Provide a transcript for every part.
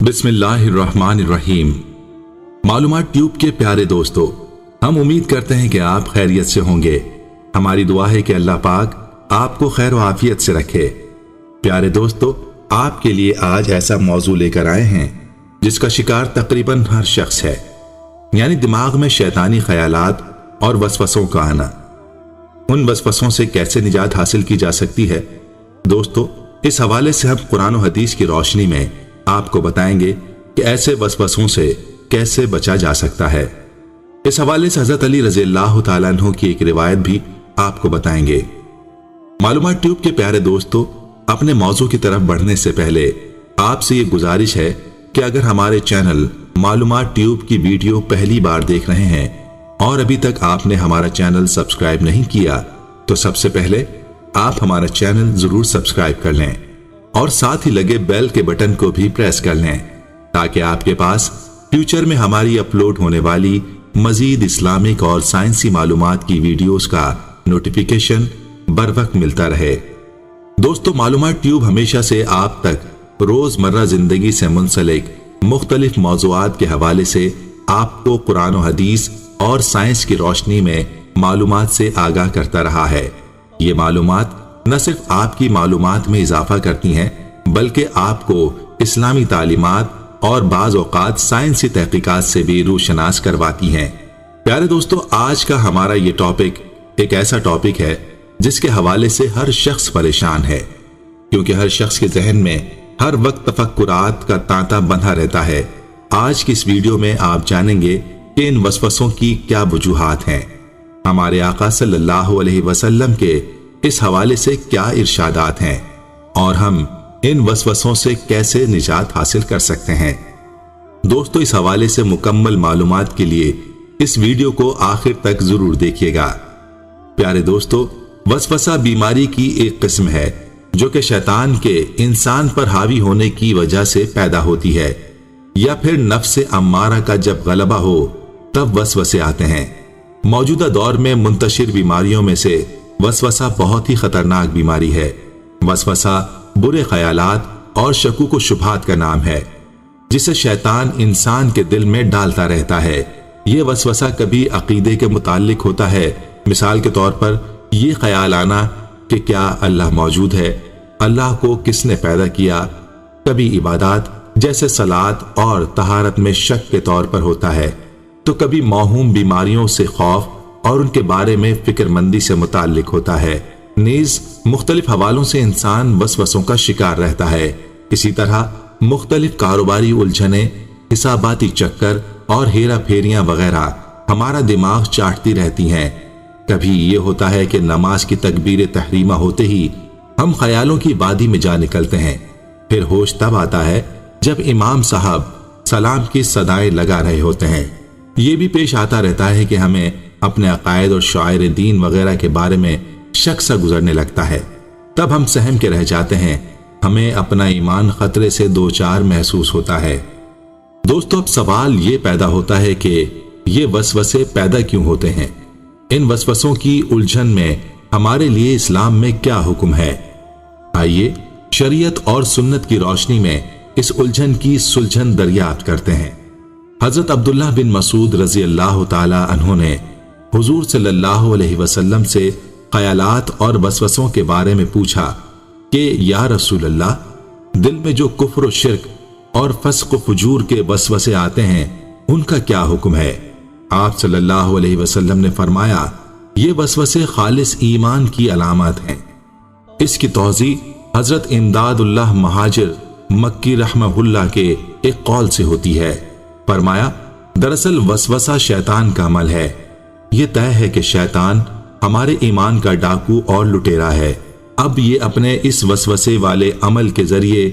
بسم اللہ الرحمن الرحیم۔ معلومات ٹیوب کے پیارے دوستو، ہم امید کرتے ہیں کہ آپ خیریت سے ہوں گے۔ ہماری دعا ہے کہ اللہ پاک آپ کو خیر و عافیت سے رکھے۔ پیارے دوستو، آپ کے لیے آج ایسا موضوع لے کر آئے ہیں جس کا شکار تقریباً ہر شخص ہے، یعنی دماغ میں شیطانی خیالات اور وسوسوں کا آنا۔ ان وسوسوں سے کیسے نجات حاصل کی جا سکتی ہے؟ دوستو، اس حوالے سے ہم قرآن و حدیث کی روشنی میں آپ کو بتائیں گے کہ ایسے وسوسوں سے کیسے بچا جا سکتا ہے۔ اس حوالے سے حضرت علی رضی اللہ تعالیٰ عنہ کی ایک روایت بھی آپ کو بتائیں گے۔ معلومات ٹیوب کے پیارے دوستو، اپنے موضوع کی طرف بڑھنے سے پہلے آپ سے یہ گزارش ہے کہ اگر ہمارے چینل معلومات ٹیوب کی ویڈیو پہلی بار دیکھ رہے ہیں اور ابھی تک آپ نے ہمارا چینل سبسکرائب نہیں کیا تو سب سے پہلے آپ ہمارا چینل ضرور سبسکرائب کر لیں اور ساتھ ہی لگے بیل کے بٹن کو بھی پریس کر لیں تاکہ آپ کے پاس فیوچر میں ہماری اپلوڈ ہونے والی مزید اسلامک اور سائنسی معلومات کی ویڈیوز کا نوٹیفیکیشن بر وقت ملتا رہے۔ دوستو، معلومات ٹیوب ہمیشہ سے آپ تک روزمرہ زندگی سے منسلک مختلف موضوعات کے حوالے سے آپ کو قرآن و حدیث اور سائنس کی روشنی میں معلومات سے آگاہ کرتا رہا ہے۔ یہ معلومات نہ صرف آپ کی معلومات میں اضافہ کرتی ہیں بلکہ آپ کو اسلامی تعلیمات اور بعض اوقات سائنسی تحقیقات سے بھی روشناس کرواتی ہیں۔ پیارے دوستو، آج کا ہمارا یہ ٹاپک ایک ایسا ٹاپک ہے جس کے حوالے سے ہر شخص پریشان ہے، کیونکہ ہر شخص کے ذہن میں ہر وقت تفکرات کا تانتا بندھا رہتا ہے۔ آج کی اس ویڈیو میں آپ جانیں گے کہ ان وسوسوں کی کیا وجوہات ہیں، ہمارے آقا صلی اللہ علیہ وسلم کے اس حوالے سے کیا ارشادات ہیں اور ہم ان وسوسوں سے کیسے نجات حاصل کر سکتے ہیں۔ دوستو، اس حوالے سے مکمل معلومات کے لیے اس ویڈیو کو آخر تک ضرور دیکھیے گا۔ پیارے دوستو، وسوسہ بیماری کی ایک قسم ہے جو کہ شیطان کے انسان پر حاوی ہونے کی وجہ سے پیدا ہوتی ہے، یا پھر نفس امارہ کا جب غلبہ ہو تب وسوسے آتے ہیں۔ موجودہ دور میں منتشر بیماریوں میں سے وسوسہ بہت ہی خطرناک بیماری ہے۔ وسوسہ برے خیالات اور شکوک و شبہات کا نام ہے جسے شیطان انسان کے دل میں ڈالتا رہتا ہے۔ یہ وسوسہ کبھی عقیدے کے متعلق ہوتا ہے، مثال کے طور پر یہ خیال آنا کہ کیا اللہ موجود ہے، اللہ کو کس نے پیدا کیا۔ کبھی عبادات جیسے صلاۃ اور طہارت میں شک کے طور پر ہوتا ہے، تو کبھی موہوم بیماریوں سے خوف اور ان کے بارے میں فکر مندی سے متعلق ہوتا ہے۔ نیز مختلف حوالوں سے انسان وسوسوں کا شکار رہتا ہے۔ اسی طرح مختلف کاروباری الجھنیں، حساباتی چکر اور ہیرا پھیریاں وغیرہ ہمارا دماغ چاٹتی رہتی ہیں۔ کبھی یہ ہوتا ہے کہ نماز کی تکبیر تحریمہ ہوتے ہی ہم خیالوں کی وادی میں جا نکلتے ہیں، پھر ہوش تب آتا ہے جب امام صاحب سلام کی صدائیں لگا رہے ہوتے ہیں۔ یہ بھی پیش آتا رہتا ہے کہ ہمیں اپنے عقائد اور شعائر دین وغیرہ کے بارے میں شک سا گزرنے لگتا ہے، تب ہم سہم کے رہ جاتے ہیں، ہمیں اپنا ایمان خطرے سے دوچار محسوس ہوتا ہے۔ دوستو، اب سوال یہ پیدا ہوتا ہے کہ یہ وسوسے پیدا کیوں ہوتے ہیں؟ ان وسوسوں کی الجھن میں ہمارے لیے اسلام میں کیا حکم ہے؟ آئیے شریعت اور سنت کی روشنی میں اس الجھن کی سلجھن دریافت کرتے ہیں۔ حضرت عبداللہ بن مسعود رضی اللہ تعالی عنہ نے حضور صلی اللہ علیہ وسلم سے خیالات اور وسوسوں کے بارے میں پوچھا کہ یا رسول اللہ، دل میں جو کفر و شرک اور فسق و فجور کے وسوسے آتے ہیں ان کا کیا حکم ہے؟ آپ صلی اللہ علیہ وسلم نے فرمایا، یہ وسوسے خالص ایمان کی علامات ہیں۔ اس کی توضیح حضرت امداد اللہ مہاجر مکی رحمہ اللہ کے ایک قول سے ہوتی ہے۔ فرمایا، دراصل وسوسہ شیطان کا عمل ہے۔ یہ طے ہے کہ شیطان ہمارے ایمان کا ڈاکو اور لٹیرا ہے۔ اب یہ اپنے اس وسوسے والے عمل کے ذریعے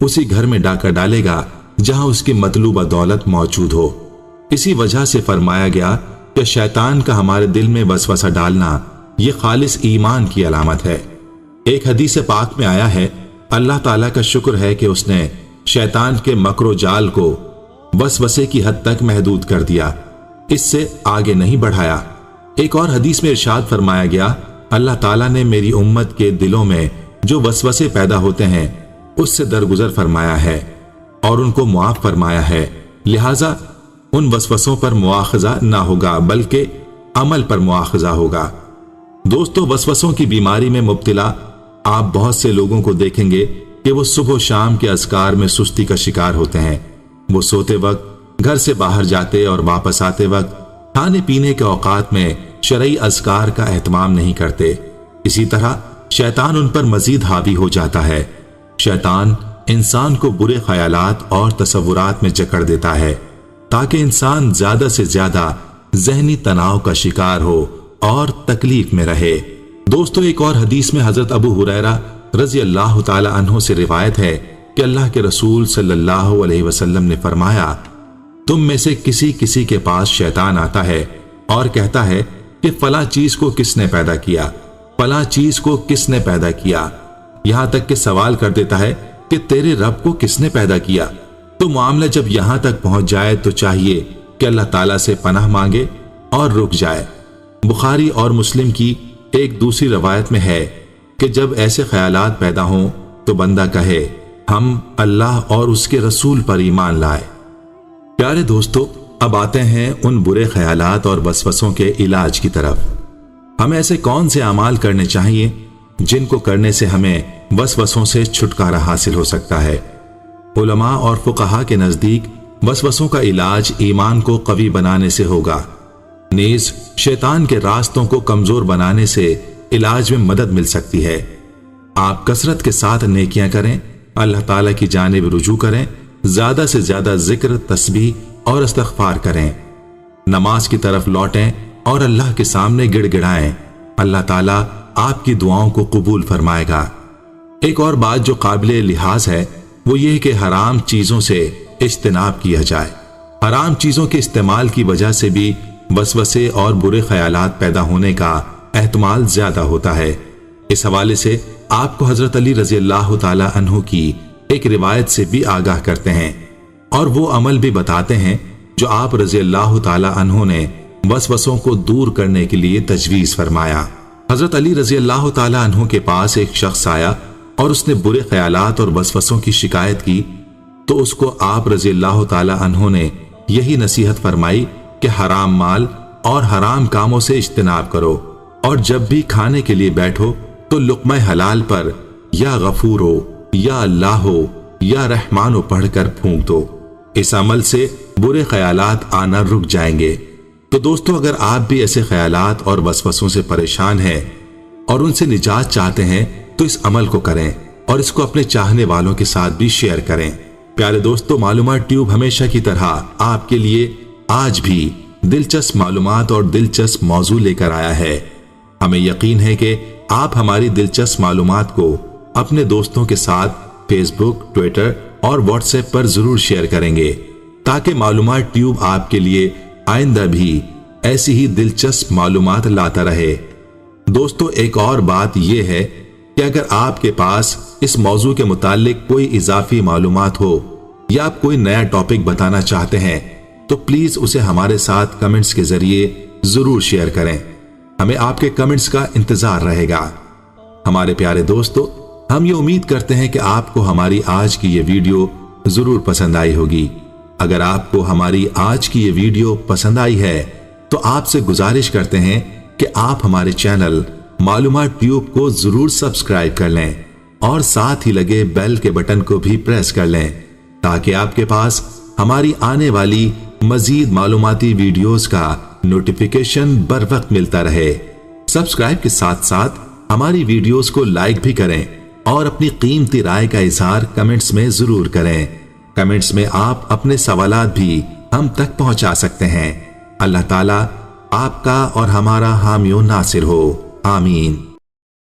اسی گھر میں ڈاکہ ڈالے گا جہاں اس کی مطلوبہ دولت موجود ہو۔ اسی وجہ سے فرمایا گیا کہ شیطان کا ہمارے دل میں وسوسہ ڈالنا یہ خالص ایمان کی علامت ہے۔ ایک حدیث پاک میں آیا ہے، اللہ تعالیٰ کا شکر ہے کہ اس نے شیطان کے مکر و جال کو وسوسے کی حد تک محدود کر دیا، اس سے آگے نہیں بڑھایا۔ ایک اور حدیث میں ارشاد فرمایا گیا، اللہ تعالیٰ نے میری امت کے دلوں میں جو وسوسے پیدا ہوتے ہیں اس سے درگزر فرمایا ہے۔ اور ان کو معاف فرمایا ہے، لہذا ان وسوسوں پر مواخذہ نہ ہوگا بلکہ عمل پر مواخذہ ہوگا۔ دوستو، وسوسوں کی بیماری میں مبتلا آپ بہت سے لوگوں کو دیکھیں گے کہ وہ صبح و شام کے اذکار میں سستی کا شکار ہوتے ہیں۔ وہ سوتے وقت، گھر سے باہر جاتے اور واپس آتے وقت، کھانے پینے کے اوقات میں شرعی اذکار کا اہتمام نہیں کرتے۔ اسی طرح شیطان ان پر مزید حاوی ہو جاتا ہے۔ شیطان انسان کو برے خیالات اور تصورات میں جکڑ دیتا ہے تاکہ انسان زیادہ سے زیادہ ذہنی تناؤ کا شکار ہو اور تکلیف میں رہے۔ دوستو، ایک اور حدیث میں حضرت ابو ہریرہ رضی اللہ تعالی عنہ سے روایت ہے کہ اللہ کے رسول صلی اللہ علیہ وسلم نے فرمایا، تم میں سے کسی کے پاس شیطان آتا ہے اور کہتا ہے کہ فلاں چیز کو کس نے پیدا کیا، فلاں چیز کو کس نے پیدا کیا، یہاں تک کہ سوال کر دیتا ہے کہ تیرے رب کو کس نے پیدا کیا۔ تو معاملہ جب یہاں تک پہنچ جائے تو چاہیے کہ اللہ تعالیٰ سے پناہ مانگے اور رک جائے۔ بخاری اور مسلم کی ایک دوسری روایت میں ہے کہ جب ایسے خیالات پیدا ہوں تو بندہ کہے، ہم اللہ اور اس کے رسول پر ایمان لائے۔ پیارے دوستو، اب آتے ہیں ان برے خیالات اور وسوسوں کے علاج کی طرف۔ ہمیں ایسے کون سے اعمال کرنے چاہیے جن کو کرنے سے ہمیں وسوسوں سے چھٹکارا حاصل ہو سکتا ہے؟ علماء اور فقہا کے نزدیک وسوسوں کا علاج ایمان کو قوی بنانے سے ہوگا، نیز شیطان کے راستوں کو کمزور بنانے سے علاج میں مدد مل سکتی ہے۔ آپ کثرت کے ساتھ نیکیاں کریں، اللہ تعالیٰ کی جانب رجوع کریں، زیادہ سے زیادہ ذکر، تسبیح اور استغفار کریں، نماز کی طرف لوٹیں اور اللہ کے سامنے گڑ گڑائیں۔ اللہ تعالیٰ آپ کی دعاؤں کو قبول فرمائے گا۔ ایک اور بات جو قابل لحاظ ہے وہ یہ کہ حرام چیزوں سے اجتناب کیا جائے۔ حرام چیزوں کے استعمال کی وجہ سے بھی وسوسے اور برے خیالات پیدا ہونے کا احتمال زیادہ ہوتا ہے۔ اس حوالے سے آپ کو حضرت علی رضی اللہ تعالی عنہ کی ایک روایت سے بھی آگاہ کرتے ہیں اور وہ عمل بھی بتاتے ہیں جو آپ رضی اللہ تعالی عنہ نے وسوسوں کو دور کرنے کے لیے تجویز فرمایا۔ حضرت علی رضی اللہ تعالی عنہ کے پاس ایک شخص آیا اور اس نے برے خیالات اور وسوسوں کی شکایت کی تو اس کو آپ رضی اللہ تعالی عنہ نے یہی نصیحت فرمائی کہ حرام مال اور حرام کاموں سے اجتناب کرو، اور جب بھی کھانے کے لیے بیٹھو تو لقمہ حلال پر یا غفور ہو یا اللہ ہو یا رحمان ہو پڑھ کر پھونک دو۔ اس عمل سے برے خیالات آنا رک جائیں گے۔ تو دوستو، اگر آپ بھی ایسے خیالات اور وسوسوں سے پریشان ہیں اور ان سے نجات چاہتے ہیں تو اس عمل کو کریں اور اس کو اپنے چاہنے والوں کے ساتھ بھی شیئر کریں۔ پیارے دوستو، معلومات ٹیوب ہمیشہ کی طرح آپ کے لیے آج بھی دلچسپ معلومات اور دلچسپ موضوع لے کر آیا ہے۔ ہمیں یقین ہے کہ آپ ہماری دلچسپ معلومات کو اپنے دوستوں کے ساتھ فیس بک، ٹویٹر اور واٹس ایپ پر ضرور شیئر کریں گے تاکہ معلومات ٹیوب آپ کے لیے آئندہ بھی ایسی ہی دلچسپ معلومات لاتا رہے۔ دوستو، ایک اور بات یہ ہے کہ اگر آپ کے پاس اس موضوع کے متعلق کوئی اضافی معلومات ہو یا آپ کوئی نیا ٹاپک بتانا چاہتے ہیں تو پلیز اسے ہمارے ساتھ کمنٹس کے ذریعے ضرور شیئر کریں۔ ہمیں آپ کے کمنٹس کا انتظار رہے گا۔ ہمارے پیارے دوستو، ہم یہ امید کرتے ہیں کہ آپ کو ہماری آج کی یہ ویڈیو ضرور پسند آئی ہوگی۔ اگر آپ کو ہماری آج کی یہ ویڈیو پسند آئی ہے تو آپ سے گزارش کرتے ہیں کہ آپ ہمارے چینل معلومات ٹیوب کو ضرور سبسکرائب کر لیں اور ساتھ ہی لگے بیل کے بٹن کو بھی پریس کر لیں تاکہ آپ کے پاس ہماری آنے والی مزید معلوماتی ویڈیوز کا نوٹیفیکیشن بر وقت ملتا رہے۔ سبسکرائب کے ساتھ ساتھ ہماری ویڈیوز کو لائک بھی کریں اور اپنی قیمتی رائے کا اظہار کمنٹس میں ضرور کریں۔ کمنٹس میں آپ اپنے سوالات بھی ہم تک پہنچا سکتے ہیں۔ اللہ تعالیٰ آپ کا اور ہمارا حامی و ناصر ہو، آمین۔